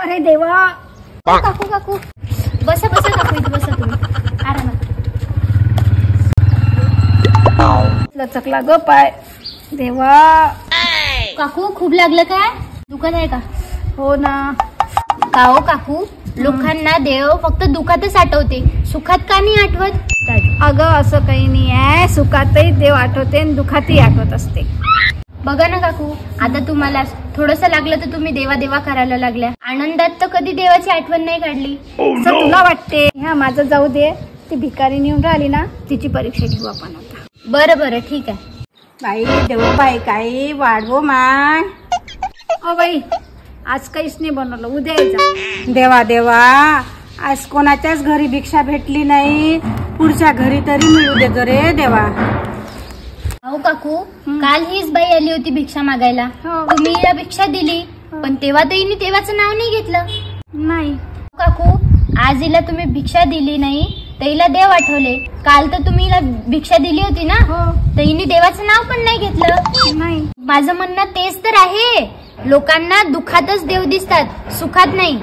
अरे देवा. काकू काकू बसा बसा काकू, इथे बसा तुम्ही आरामात. लचकला ग पाय. देवा. काकू खूप लागलं काय? दुखत आहे का? हो ना. का हो काकू, लोकांना देव फक्त दुखातच आठवते, सुखात का नाही आठवत? अगं असं काही नाही आहे, सुखातही देव आठवते आणि दुखातही आठवत असते. बघा ना काकू, आता तुम्हाला थोडस लागलं तर तुम्ही देवा देवा करायला लागल्या. आनंदात तर कधी देवाची आठवण नाही काढली. असं तुला वाटते? ह्या माझं जाऊ दे, ती भिकारी नेऊन राहिली ना, तिची परीक्षा घेऊ आपण आता. बरं बरं ठीक आहे. बाई देऊ बाई, काही वाढवो माय. ओ बाई, आज काहीच नाही बनवलं, उद्या यायचं. देवा देवा, आज कोणाच्याच घरी भिक्षा भेटली नाही, पुढच्या घरी तरी मिळू दे ग रे देवा. अहो काकू, काल हीच बाई आली होती भिक्षा मागायला. तुम्ही हिला भिक्षा दिली, पण तेव्हा तर हिने देवाचं नाव नाही घेतलं. नाही काकू, आज हिला तुम्ही भिक्षा दिली नाही तर हिला देव आठवले. काल तर तुम्ही हिला भिक्षा दिली होती ना, तर हिने देवाचं नाव पण नाही घेतलं. नाही, माझं म्हणणं तेच तर आहे, लोकांना दुखातच देव दिसतात, सुखात नाही.